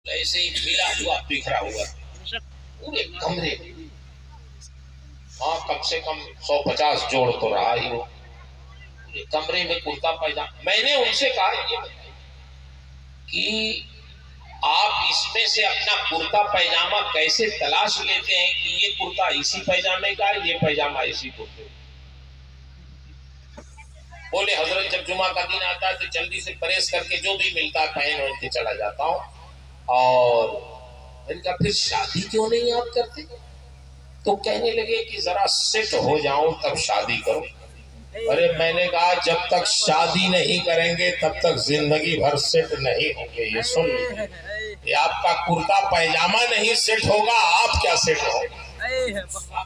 ایسے ہی ملا ہوا بکھرا ہوا پورے کمرے میں. ہاں کم سے کم 150 جوڑ تو رہا ہی وہ پورے کمرے میں کرتا پائجامہ. میں نے ان سے کہا یہ کہ آپ اس میں سے اپنا کرتا پیجامہ کیسے تلاش لیتے ہیں کہ یہ کرتا اسی پیجامے کا ہے، یہ پیجامہ اسی کرتے. بولے حضرت جب جمعہ کا دن آتا ہے تو جلدی سے پریس کر کے جو بھی ملتا ہے پہن وہن کے چلا جاتا ہوں. اور میں نے کہا پھر شادی کیوں نہیں آپ کرتے؟ تو کہنے لگے کہ ذرا سیٹ ہو جاؤں تب شادی کروں. ارے میں نے کہا جب تک شادی نہیں کریں گے تب تک زندگی بھر سیٹ نہیں ہوں گے. یہ سن لیجیے، یہ آپ کا کرتا پیجامہ نہیں سیٹ ہوگا، آپ کیا سیٹ ہوگا؟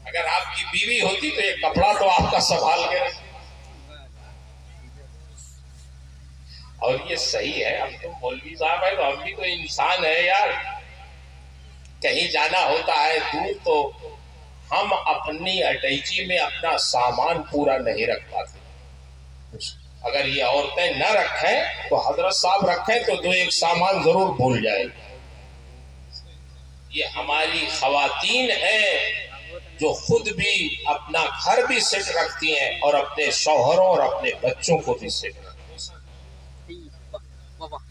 اگر آپ کی بیوی ہوتی تو یہ کپڑا تو آپ کا سنبھال کے رکھ. اور یہ صحیح ہے، ہم تو مولوی صاحب ہے تو ہم بھی تو انسان ہے یار. کہیں جانا ہوتا ہے دور تو ہم اپنی اٹیچی میں اپنا سامان پورا نہیں رکھ پاتے. اگر یہ عورتیں نہ رکھیں تو حضرت صاحب رکھیں تو دو ایک سامان ضرور بھول جائے. یہ ہماری خواتین ہیں جو خود بھی اپنا گھر بھی سیٹ رکھتی ہیں اور اپنے شوہروں اور اپنے بچوں کو بھی سیٹ رکھتی ہیں.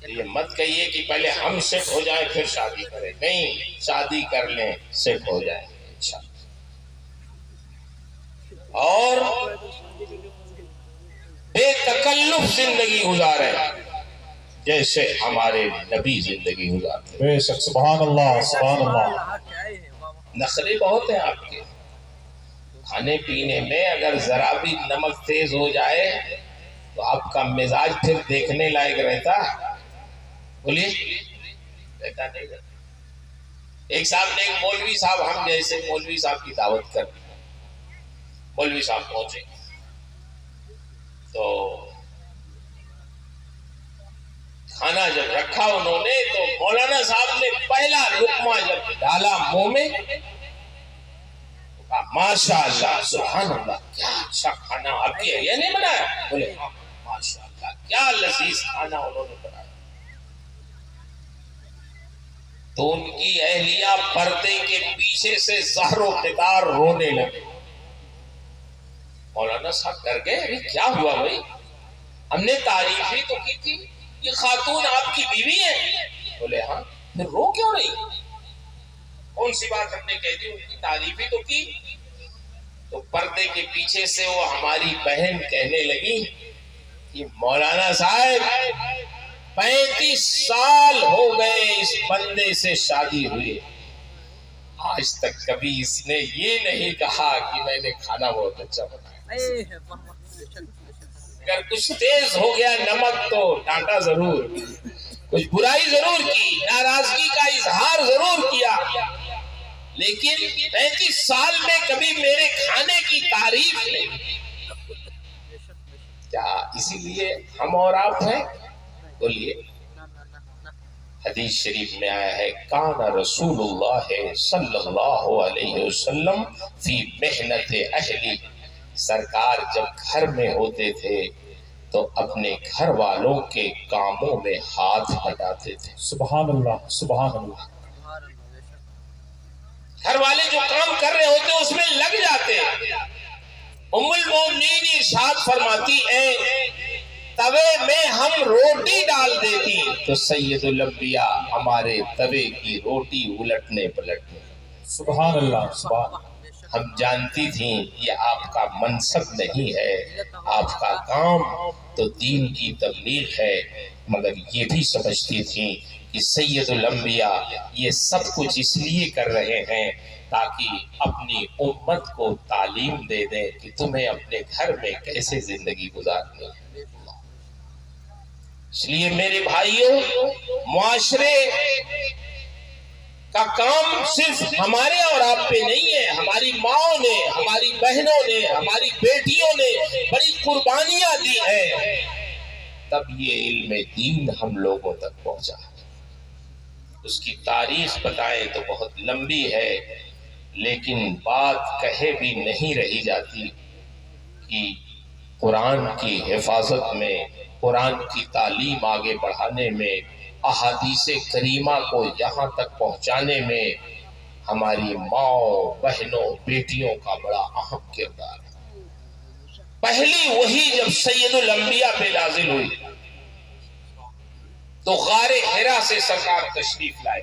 یہ مت کہیے کہ پہلے ہم سیٹ ہو جائیں پھر شادی کریں. نہیں، شادی کر لیں سیٹ ہو جائیں انشاءاللہ. اور بے تکلف زندگی گزاریں جیسے ہمارے نبی زندگی گزارتے. بے شک، سبحان اللہ سبحان اللہ. نخرے بہت ہیں آپ کے. کھانے پینے میں اگر ذرا بھی نمک تیز ہو جائے تو آپ کا مزاج پھر دیکھنے لائق رہتا. بولیے رہتا نہیں رہتا. ایک صاحب نے ایک مولوی صاحب، ہم جیسے مولوی صاحب کی دعوت کر، مولوی صاحب پہنچے تو کھانا جب رکھا انہوں نے تو مولانا صاحب نے پہلا لقمہ جب ڈالا منہ میں ماشاء اللہ سبحان اللہ کیا اچھا کھانا آپ کی اہلیہ نے بنایا. بولے ہاں ماشاء اللہ کیا لذیذ کھانا انہوں نے بنایا. تو ان کی اہلیہ پردے کے پیچھے سے زہر و قطار رونے لگے. مولانا صاحب ڈر گئے، ارے کیا ہوا بھائی؟ ہم نے تعریف ہی تو کی تھی، یہ خاتون آپ کی بیوی ہے. بولے ہاں. پھر رو کیوں نہیں؟ کون سی بات ہم نے کہہ دی، ان کی تعریف ہی تو کی. تو پردے کے پیچھے سے وہ ہماری بہن کہنے لگی کہ مولانا صاحب 35 سال ہو گئے اس بندے سے شادی ہوئی، آج تک کبھی اس نے یہ نہیں کہا کہ میں نے کھانا بہت اچھا بنایا. اگر کچھ تیز ہو گیا نمک تو ڈانٹا ضرور، کچھ برائی ضرور کی، ناراضگی کا اظہار ضرور کیا، لیکن 35 سال میں کبھی میرے کھانے کی تعریف نہیں. کیا اسی لیے ہم اور آپ ہیں؟ بولیے. حدیث شریف میں آیا ہے کان رسول اللہ صلی اللہ علیہ وسلم فی محنت اہلی. سرکار جب گھر میں ہوتے تھے تو اپنے گھر والوں کے کاموں میں ہاتھ بٹاتے تھے. سبحان اللہ سبحان اللہ. گھر والے جو کام کر رہے ہوتے اس میں لگ جاتے. ام المومنین ارشاد فرماتی ہیں توے میں ہم روٹی ڈال دیتی تو سید الانبیاء ہمارے توے کی روٹی الٹنے پلٹنے. سبحان اللہ سبحان اللہ. ہم جانتی تھیں یہ آپ کا منصب نہیں ہے، آپ کا کام تو دین کی تبلیغ ہے، مگر یہ بھی سمجھتی تھیں کہ سید الانبیاء یہ سب کچھ اس لیے کر رہے ہیں تاکہ اپنی امت کو تعلیم دے دیں کہ تمہیں اپنے گھر میں کیسے زندگی گزارنی ہے. اس لیے میرے بھائیوں، معاشرے کا کام صرف ہمارے اور آپ پہ نہیں ہے. ہماری ماں نے، ہماری بہنوں نے، ہماری بیٹیوں نے بڑی قربانیاں دی ہیں تب یہ علم دین ہم لوگوں تک پہنچا. اس کی تاریخ بتائیں تو بہت لمبی ہے، لیکن بات کہے بھی نہیں رہی جاتی کہ قرآن کی حفاظت میں، قرآن کی تعلیم آگے بڑھانے میں احادیث کریمہ کو یہاں تک پہنچانے میں ہماری ماں بہنوں بیٹیوں کا بڑا اہم کردار ہے۔ پہلی وحی جب سید الانبیاء پہ نازل ہوئی تو غار حرا سے سرکار تشریف لائے،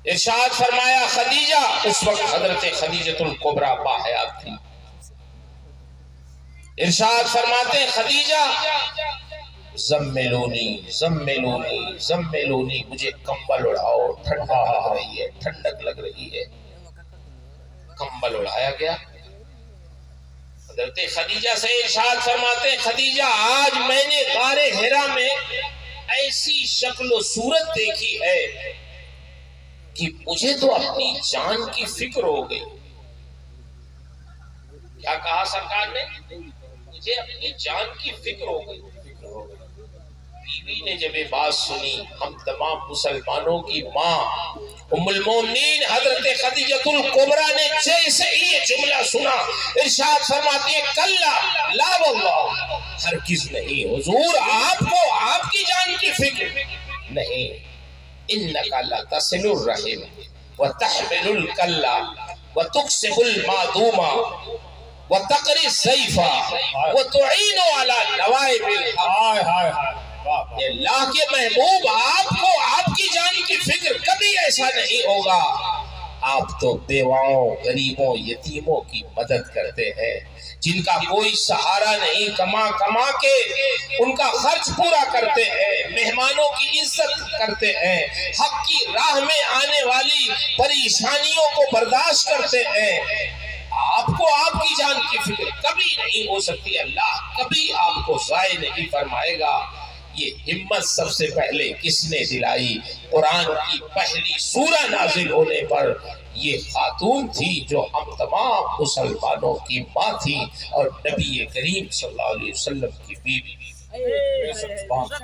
ارشاد فرمایا خدیجہ، اس وقت حضرت خدیجۃ الکبریٰ باحیات تھی، ارشاد فرماتے ہیں خدیجہ زملونی زملونی زملونی، مجھے کمبل اڑاؤ، ٹھنڈک لگ رہی ہے، ٹھنڈک لگ رہی ہے۔ کمبل اڑایا گیا، حضرت خدیجہ سے ارشاد فرماتے ہیں خدیجہ آج میں نے غار حرا میں ایسی شکل و صورت دیکھی ہے کہ مجھے تو اپنی جان کی فکر ہو گئی۔ کیا کہا سرکار نے؟ مجھے اپنی جان کی فکر ہو گئی۔ بیوی نے جب یہ بات سنی، ہم تمام مسلمانوں کی ماں ام المومنین حضرت خدیجۃ الکبریٰ نے جیسے ہی یہ جملہ سنا، ارشاد فرماتی ہے کلا لا واللہ، ہرگز نہیں حضور، آپ کو آپ کی جان کی فکر نہیں۔ انک لتصل الرحم وتحمل الکلا وتکسب المعدوم وتقری الضیف وتعین علی نوائب الحق۔ اللہ کے محبوب، آپ کو آپ کی جان کی فکر کبھی ایسا نہیں ہوگا، آپ تو بیواؤں غریبوں یتیموں کی مدد کرتے ہیں، جن کا کوئی سہارا نہیں، کما کما کے ان کا خرچ پورا کرتے ہیں، مہمانوں کی عزت کرتے ہیں، حق کی راہ میں آنے والی پریشانیوں کو برداشت کرتے ہیں۔ آپ کو آپ کی جان کی فکر کبھی نہیں ہو سکتی، اللہ کبھی آپ کو ضائع نہیں فرمائے گا۔ یہ ہمت سب سے پہلے کس نے دلائی؟ قرآن کی پہلی سورہ نازل ہونے پر یہ خاتون تھی جو ہم تمام مسلمانوں کی ماں تھی اور نبی کریم صلی اللہ علیہ وسلم کی بیوی۔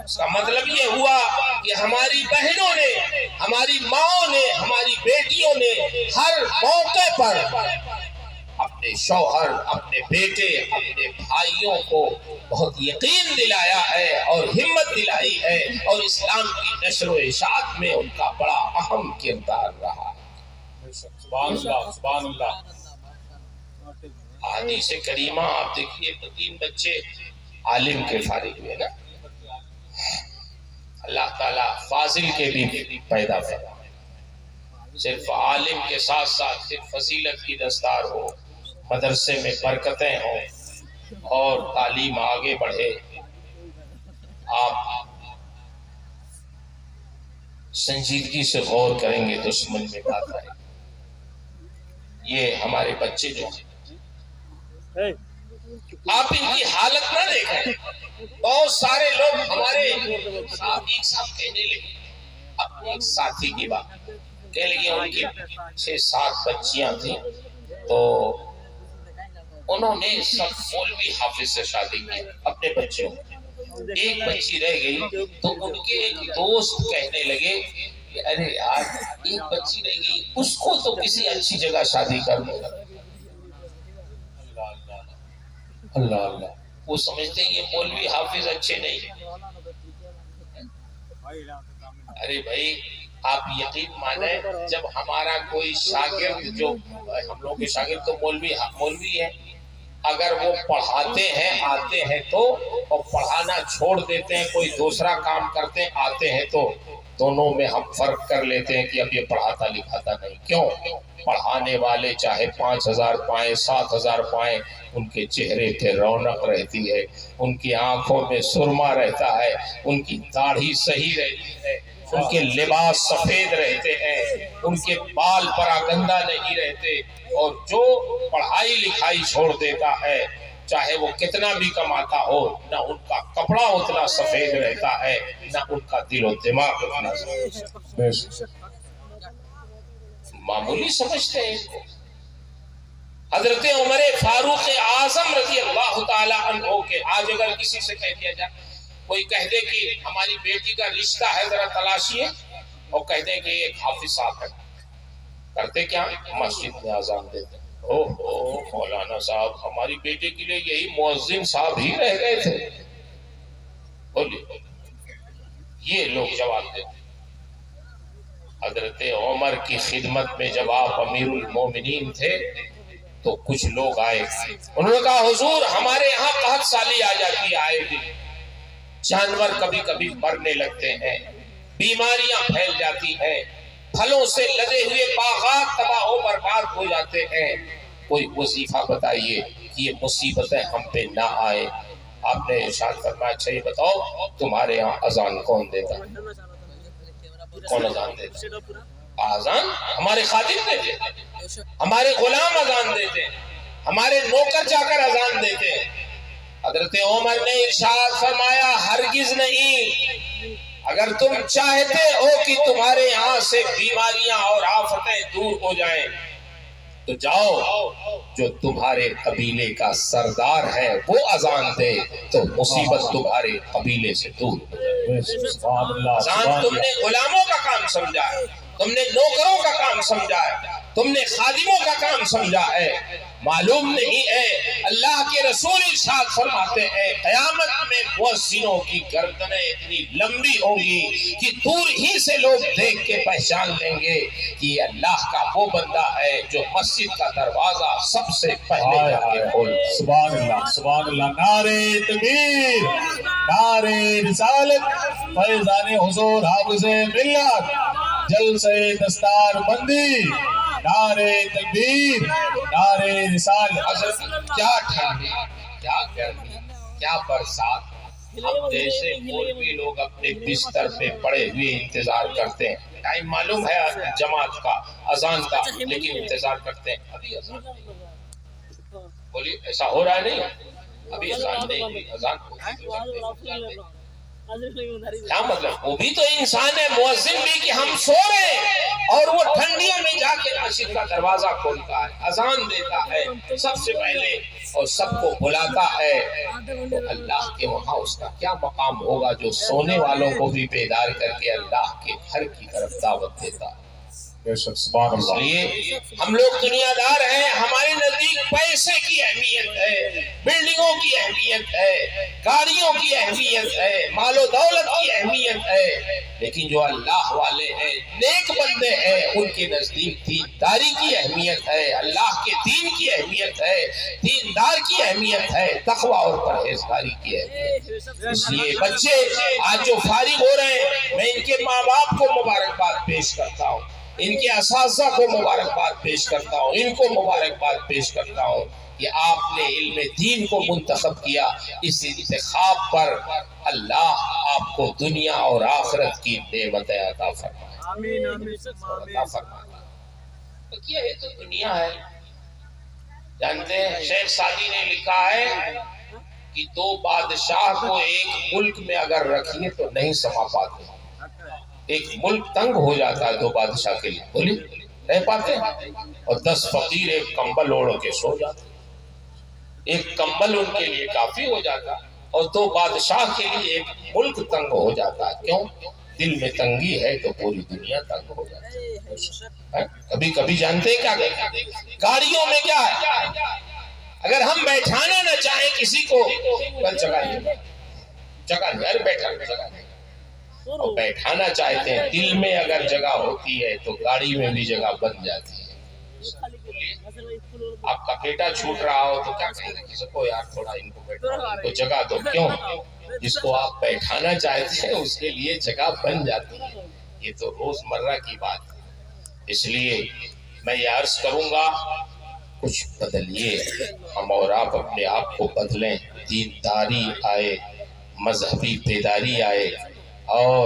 اس کا مطلب یہ ہوا کہ ہماری بہنوں نے، ہماری ماں نے، ہماری بیٹیوں نے ہر موقع پر اپنے شوہر، اپنے بیٹے، اپنے بھائیوں کو بہت یقین دلایا ہے اور ہمت دلائی ہے، اور اسلام کی نشر و اشاعت میں ان کا بڑا اہم کردار رہا۔ سبحان اللہ سبحان اللہ۔ حدیث کریمہ آپ دیکھیے، 3 بچے عالم کے فارغ ہوئے نا، اللہ تعالیٰ فاضل کے بھی پیدا کرا، صرف عالم کے ساتھ ساتھ صرف فضیلت کی دستار ہو، مدرسے میں برکتیں ہوں اور تعلیم آگے بڑھے۔ آپ سنجیدگی سے غور کریں گے تو سمجھ میں بات آئے۔ یہ ہمارے بچے جو ہیں، آپ ان کی حالت نہ دیکھیں، بہت سارے لوگ ہمارے ساتھ ایک ساتھ کہنے لگے، اپنے ایک ساتھی کی بات کہنے لگے، ان کی 6-7 بچیاں تھیں، تو انہوں نے سب مولوی حافظ سے شادی کی اپنے بچوں، ایک بچی رہ گئی تو ان کے ایک دوست کہنے لگے کہ ارے یار ایک بچی رہ گئی، اس کو تو کسی اچھی جگہ شادی کر دو۔ اللہ اللہ، وہ سمجھتے ہیں یہ مولوی حافظ اچھے نہیں۔ ارے بھائی آپ یقین مانیں، جب ہمارا کوئی شاگرد، جو ہم لوگ کے شاگرد تو مولوی ہے، اگر وہ پڑھاتے ہیں آتے ہیں تو، اور پڑھانا چھوڑ دیتے ہیں کوئی دوسرا کام کرتے ہیں آتے ہیں تو، دونوں میں ہم فرق کر لیتے ہیں کہ اب یہ پڑھاتا لکھاتا نہیں۔ کیوں؟ پڑھانے والے چاہے 5,000 پائیں 7,000 پائیں، ان کے چہرے پہ رونق رہتی ہے، ان کی آنکھوں میں سرما رہتا ہے، ان کی داڑھی صحیح رہتی ہے، ان کے لباس سفید رہتے ہیں، ان کے بال پراگندہ نہیں رہتے، اور جو پڑھائی لکھائی چھوڑ دیتا ہے چاہے وہ کتنا بھی کماتا ہو، نہ ان کا کپڑا اتنا سفید رہتا ہے، نہ ان کا دل و دماغ اتنا سفید۔ معمولی سمجھتے ہیں اس کو۔ حضرت عمر فاروق اعظم رضی اللہ تعالی عنہ کے، آج اگر کسی سے کہہ دیا جائے، کوئی کہہ دے کہ ہماری بیٹی کا رشتہ ہے ذرا تلاشیے، اور کہہ دے کہ ایک حافظ صاحب ہے، کرتے کیا؟ مسجد میں اذان دیتے، اوہ مولانا صاحب ہماری بیٹے کے لیے یہی مؤذن صاحب ہی رہ گئے تھے۔ بولیے یہ لوگ جواب دیتے. حضرت عمر کی خدمت میں جب آپ امیر المومنین تھے تو کچھ لوگ آئے. انہوں نے کہا حضور ہمارے یہاں قحط سالی آ جاتی ہے آئے دن، جانور کبھی کبھی مرنے لگتے ہیں، بیماریاں پھیل جاتی ہیں، پھلوں سے لدے ہوئے باغات تباہ و برباد ہو جاتے ہیں، کوئی وظیفہ بتائیے کہ یہ مصیبتیں ہم پہ نہ آئے. آپ نے ارشاد فرمایا اچھا یہ بتاؤ تمہارے یہاں اذان کون دیتا ہے؟ کون اذان دیتا؟ اذان ہمارے خادم دیتے، ہمارے غلام اذان دیتے، ہمارے نوکر جا کر اذان دیتے. حضرت عمر نے ارشاد فرمایا ہرگز نہیں، اگر تم چاہتے ہو کہ تمہارے یہاں سے بیماریاں اور آفتیں دور ہو جائیں تو جاؤ جو تمہارے قبیلے کا سردار ہے وہ اذان دے تو مصیبت تمہارے قبیلے سے دور ہو جائے. اذان تم نے غلاموں کا کام سمجھا ہے، تم نے نوکروں کا کام سمجھا ہے، تم نے خادموں کا کام سمجھا ہے. معلوم نہیں ہے اللہ کے رسول ارشاد فرماتے ہیں قیامت میں مؤذنوں کی گردنیں اتنی لمبی ہوں گی کہ دور ہی سے لوگ دیکھ کے پہچان لیں گے کہ یہ اللہ کا وہ بندہ ہے جو مسجد کا دروازہ سب سے پہلے جا کے کھولتا ہے. سبحان اللہ سبحان اللہ. نعرہ تکبیر، نعرہ رسالت، فیضان حضور حافظ ملت، جلسہ دستار بندی، نعرہ تکبیر، نعرہ رسالت. حضرت کیا ٹھنڈی، کیا گرمی، کیا برسات، ہم جیسے مولوی لوگ اپنے بستر پہ پڑے ہوئے انتظار کرتے ہیں. ٹائم معلوم ہے جماعت کا اذان کا لیکن انتظار کرتے ہیں ابھی اذان نہیں. بولیے ایسا ہو رہا ہے نہیں؟ ابھی اذان نہیں ہوئی، اذان ہوئی. کیا مطلب؟ وہ بھی تو انسان ہے، مؤذن بھی، کہ ہم سو رہے ہیں اور وہ ٹھنڈیوں میں جا کے مسجد کا دروازہ کھولتا ہے، اذان دیتا ہے سب سے پہلے اور سب کو بلاتا ہے. تو اللہ کے وہاں اس کا کیا مقام ہوگا جو سونے والوں کو بھی بیدار کر کے اللہ کے گھر کی طرف دعوت دیتا ہے. سبحان اس اللہ. لیے ہم لوگ دنیا دار ہیں، ہمارے نزدیک پیسے کی اہمیت ہے، بلڈنگوں کی اہمیت ہے، گاڑیوں کی اہمیت ہے، مال و دولت کی اہمیت ہے، لیکن جو اللہ والے ہیں، نیک بندے ہیں، ان کے نزدیک دینداری کی اہمیت ہے، اللہ کے دین کی اہمیت ہے، دیندار کی اہمیت ہے، تقوی اور پرہیزگاری کی اہمیت ہے. اس لیے بچے آج جو فارغ ہو رہے ہیں میں ان کے ماں باپ کو مبارکباد پیش کرتا ہوں، ان کے اساتذہ کو مبارکباد پیش کرتا ہوں، ان کو مبارکباد پیش کرتا ہوں کہ آپ نے علم دین کو منتخب کیا. اس انتخاب پر اللہ آپ کو دنیا اور آخرت کی نعمتیں عطا فرمائے. آمین عطا فرمائے. تو یہ تو دنیا ہے. جانتے ہیں شیخ سعدی نے لکھا ہے کہ دو بادشاہ کو ایک ملک میں اگر رکھیے تو نہیں سما پاتے. ایک ملک تنگ ہو جاتا ہے دو بادشاہ کے لیے، بولیے رہ پاتے ہیں؟ اور 10 فقیر ایک کمبل اوڑھ کے سو جاتے ہیں. ایک کمبل ان کے لیے کافی ہو جاتا ہے اور دو بادشاہ کے لیے ایک ملک تنگ ہو جاتا ہے. کیوں؟ دل میں تنگی ہے تو پوری دنیا تنگ ہو جاتی ہے. کبھی کبھی جانتے ہیں کیا کہتے ہیں گاڑیوں میں کیا ہے، اگر ہم بیٹھانا نہ چاہیں کسی کو جگہ نہیں، ارے بیٹھا جگہ نہیں، اور بیٹھانا چاہتے ہیں دل میں اگر جگہ ہوتی ہے تو گاڑی میں بھی جگہ بن جاتی ہے. آپ کا بیٹا چھوٹ رہا ہو تو کیا کہیں گے کسی کو یار تھوڑا ان کو بیٹھا تو جگہ دو. کیوں؟ جس کو آپ بیٹھانا چاہتے ہیں اس کے لیے جگہ بن جاتی ہے. یہ تو روزمرہ کی بات ہے. اس لیے میں یہ عرض کروں گا کچھ بدلیے، ہم اور آپ اپنے آپ کو بدلیں، دینداری آئے، مذہبی بیداری آئے. اور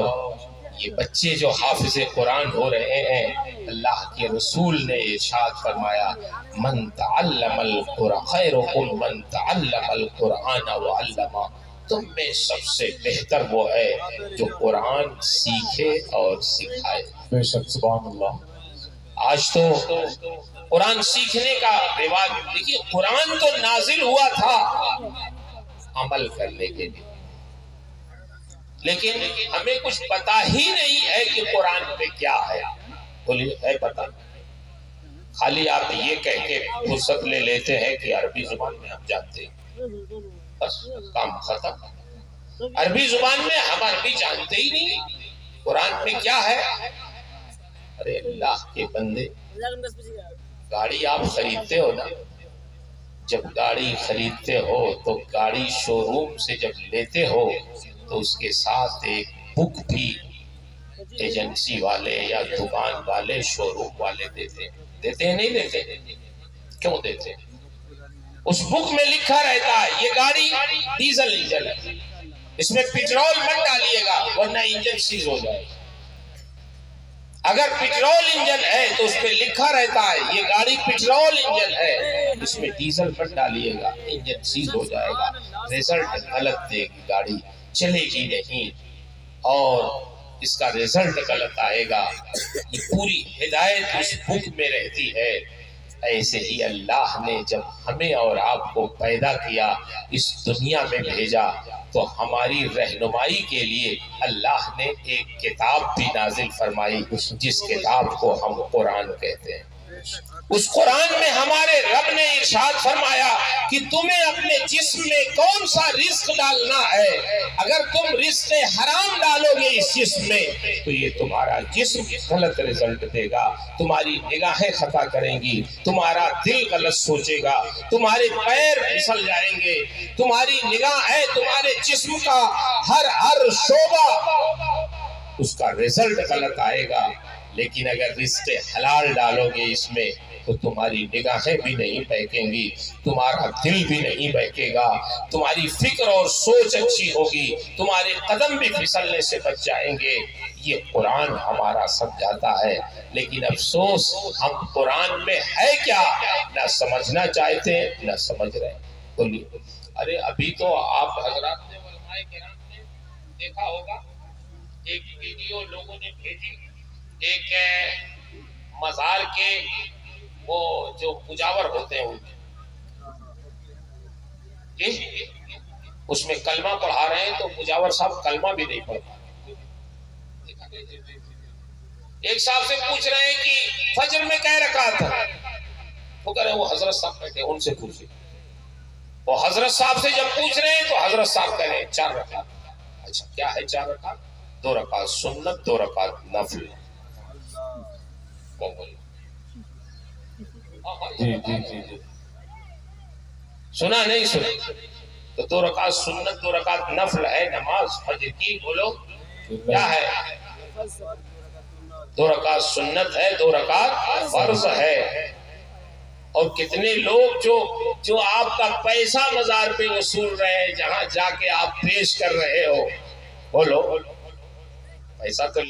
یہ بچے جو حافظ قرآن ہو رہے ہیں اللہ کے رسول نے ارشاد فرمایا من تعلم القرآن خیرکم من تعلم القرآن وعلمہ. تم میں سب سے بہتر وہ ہے جو قرآن سیکھے اور سکھائے. بے شک سبحان اللہ. آج تو قرآن سیکھنے کا رواج، دیکھیے قرآن تو نازل ہوا تھا عمل کرنے کے لیے، لیکن ہمیں کچھ پتا ہی نہیں ہے کہ قرآن میں کیا ہے. بولیے ہے پتا؟ خالی آپ یہ کہہ کے فرصت لے لیتے ہیں کہ عربی زبان میں ہم جانتے ہیں، بس کام ختم. عربی زبان میں ہم عربی جانتے ہی نہیں. قرآن میں کیا ہے؟ ارے اللہ کے بندے، گاڑی آپ خریدتے ہو نا، جب گاڑی خریدتے ہو تو گاڑی شو روم سے جب لیتے ہو تو اس کے ساتھ ایک بک بھی ایجنسی والے یا دکان والے شو روم والے دیتے ہیں نہیں دیتے؟ کیوں دیتے؟ اس بک میں لکھا رہتا ہے یہ گاڑی ڈیزل انجن ہے، اس میں پیٹرول مت ڈالیے گا ورنہ انجن سیز ہو جائے گا. اگر پیٹرول انجن ہے تو اس پہ لکھا رہتا ہے یہ گاڑی پیٹرول انجن ہے، اس میں ڈیزل مت ڈالیے گا انجن سیز ہو جائے گا. ریزلٹ غلط دے گی، گاڑی چلے گی نہیں اور اس کا ریزلٹ غلط آئے گا. یہ پوری ہدایت اس بک میں رہتی ہے. ایسے ہی اللہ نے جب ہمیں اور آپ کو پیدا کیا، اس دنیا میں بھیجا، تو ہماری رہنمائی کے لیے اللہ نے ایک کتاب بھی نازل فرمائی جس کتاب کو ہم قرآن کہتے ہیں. اس قرآن میں ہمارے رب نے ارشاد فرمایا کہ تمہیں اپنے جسم میں کون سا رزق ڈالنا ہے. اگر تم رزق حرام ڈالو گے اس جسم میں تو یہ تمہارا جسم غلط رزلٹ دے گا، تمہاری نگاہیں خطا کریں گی، تمہارا دل غلط سوچے گا، تمہارے پیر پھسل جائیں گے، تمہاری نگاہیں تمہارے جسم کا ہر شعبہ اس کا رزلٹ غلط آئے گا. لیکن اگر رزق حلال ڈالو گے اس میں تو تمہاری نگاہیں بھی نہیں بہکیں گی، تمہارا دل بھی نہیں بہکے گا، تمہاری فکر اور سوچ اچھی ہوگی، تمہارے قدم بھی پھسلنے سے بچ جائیں گے. یہ قرآن ہمارا سمجھاتا ہے. لیکن افسوس ہم قرآن میں ہے کیا نہ سمجھنا چاہتے نہ سمجھ رہے. بولیے. ارے ابھی تو آپ حضرات نے علماء کرام نے دیکھا ہوگا ایک ویڈیو لوگوں نے بھیجی، ایک مزار کے وہ جو مجاور ہوتے ہیں اس میں کلمہ پڑھا رہے ہیں تو مجاور صاحب کلمہ بھی نہیں پڑھا. ایک صاحب سے پوچھ رہے ہیں کہ فجر میں کیا رکعت ہے؟ وہ کہہ رہے ہیں وہ حضرت صاحب بیٹھے ان سے پوچھیں. وہ حضرت صاحب سے جب پوچھ رہے ہیں تو حضرت صاحب کہہ رہے ہیں 4 رکعت. اچھا کیا ہے 4 رکعت؟ 2 رکعت سنت 2 رکعت نفل. جی سنا نہیں سنا؟ تو 2 رکعت سنت 2 رکعت نفل ہے نماز فجر کی. بولو کیا ہے؟ 2 رکعت سنت ہے 2 رکعت فرض ہے. اور کتنے لوگ جو آپ کا پیسہ مزار پہ وصول رہے ہیں، جہاں جا کے آپ پیش کر رہے ہو. بولو پیسہ تو